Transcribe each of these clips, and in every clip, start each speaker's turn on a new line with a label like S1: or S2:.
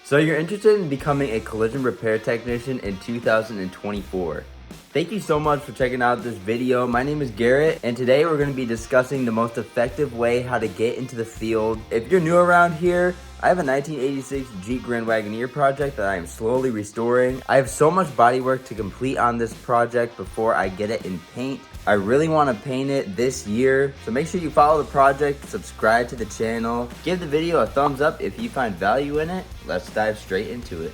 S1: So you're interested in becoming a collision repair technician in 2024. Thank you so much for checking out this video. My name is Garrett, and today we're going to be discussing the most effective way how to get into the field. If you're new around here, I have a 1986 Jeep Grand Wagoneer project that I am slowly restoring. I have so much bodywork to complete on this project before I get it in paint. I really want to paint it this year, so make sure you follow the project, subscribe to the channel, give the video a thumbs up if you find value in it. Let's dive straight into it.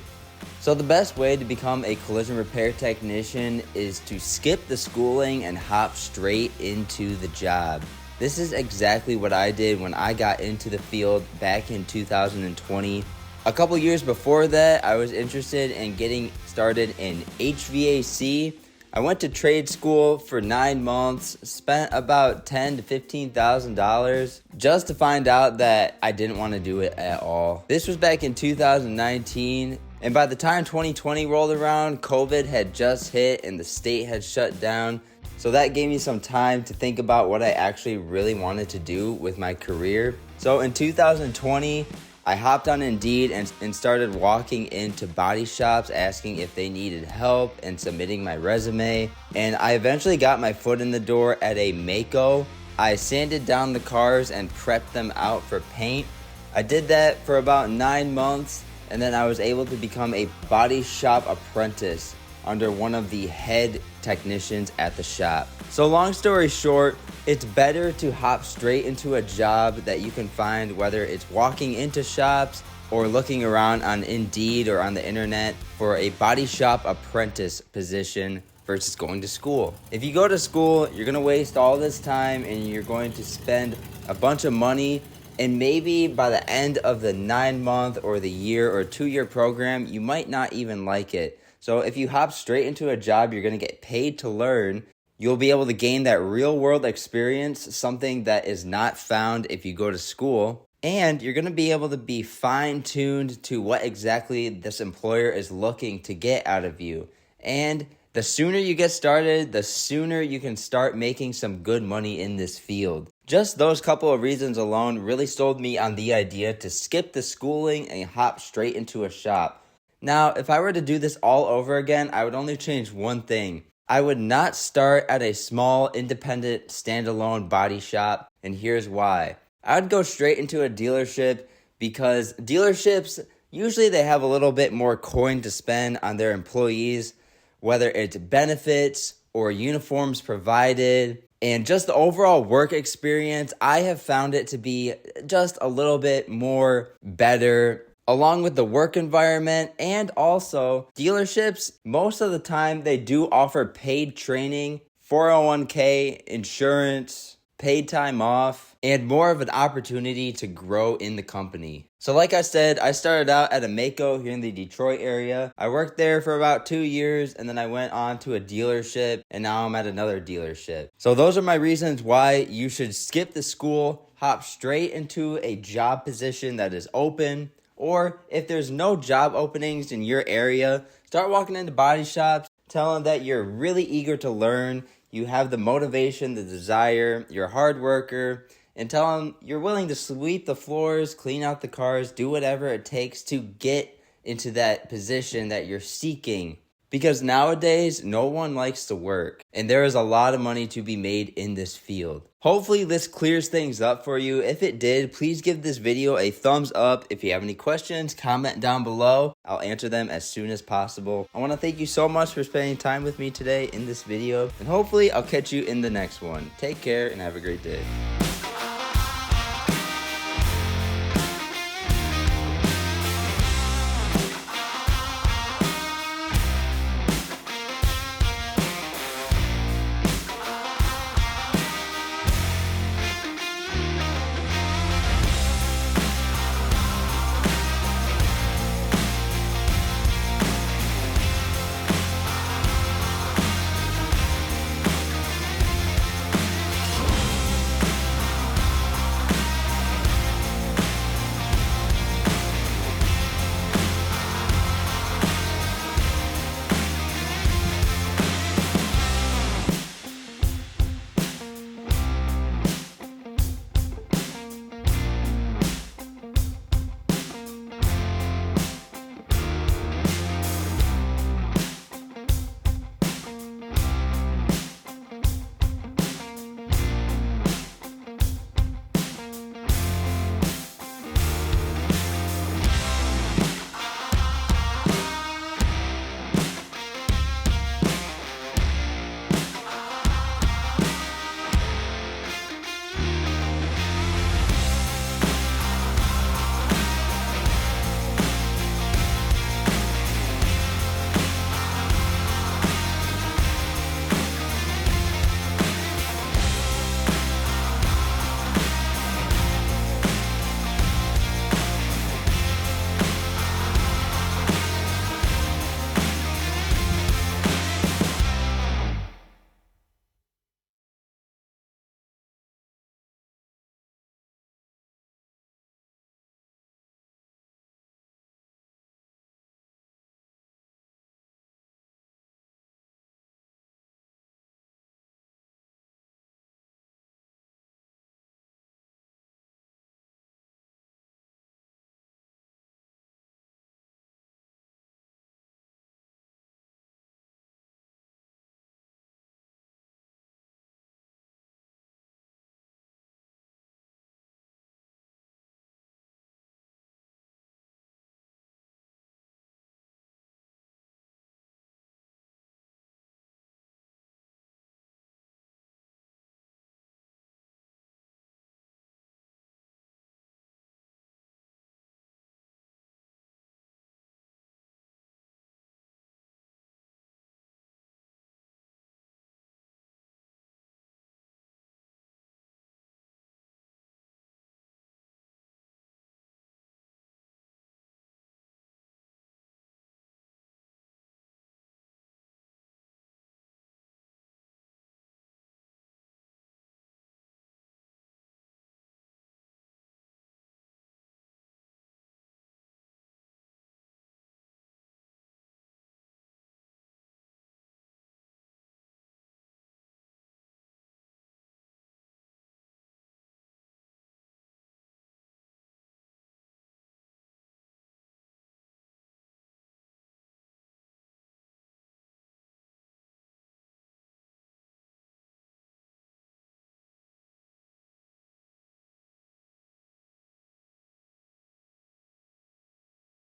S1: So the best way to become a collision repair technician is to skip the schooling and hop straight into the job. This is exactly what I did when I got into the field back in 2020. A couple years before that, I was interested in getting started in HVAC. I went to trade school for 9 months, spent about $10,000 to $15,000 just to find out that I didn't want to do it at all. This was back in 2019. And by the time 2020 rolled around, COVID had just hit and the state had shut down. So that gave me some time to think about what I actually really wanted to do with my career. So in 2020, I hopped on Indeed and started walking into body shops asking if they needed help and submitting my resume. And I eventually got my foot in the door at a Mako. I sanded down the cars and prepped them out for paint. I did that for about 9 months. And then I was able to become a body shop apprentice under one of the head technicians at the shop. So long story short, it's better to hop straight into a job that you can find, whether it's walking into shops or looking around on Indeed or on the internet for a body shop apprentice position versus going to school. If you go to school, you're gonna waste all this time and you're going to spend a bunch of money. And maybe by the end of the 9-month or the year or 2-year program, you might not even like it. So if you hop straight into a job, you're going to get paid to learn. You'll be able to gain that real world experience, something that is not found if you go to school. And you're going to be able to be fine-tuned to what exactly this employer is looking to get out of you. And the sooner you get started, the sooner you can start making some good money in this field. Just those couple of reasons alone really sold me on the idea to skip the schooling and hop straight into a shop. Now, if I were to do this all over again, I would only change one thing. I would not start at a small, independent, standalone body shop, and here's why. I would go straight into a dealership because dealerships, usually they have a little bit more coin to spend on their employees, whether it's benefits or uniforms provided. And just the overall work experience, I have found it to be just a little bit more better, along with the work environment. And also, dealerships, most of the time, they do offer paid training, 401k, insurance, paid time off, and more of an opportunity to grow in the company. So like I said, I started out at a Mako here in the Detroit area. I worked there for about 2 years, and then I went on to a dealership, and now I'm at another dealership. So those are my reasons why you should skip the school, hop straight into a job position that is open, or if there's no job openings in your area, start walking into body shops, tell them that you're really eager to learn, you have the motivation, the desire, you're a hard worker, and tell them you're willing to sweep the floors, clean out the cars, do whatever it takes to get into that position that you're seeking. Because nowadays, no one likes to work, and there is a lot of money to be made in this field. Hopefully this clears things up for you. If it did, please give this video a thumbs up. If you have any questions, comment down below. I'll answer them as soon as possible. I want to thank you so much for spending time with me today in this video, and hopefully I'll catch you in the next one. Take care and have a great day.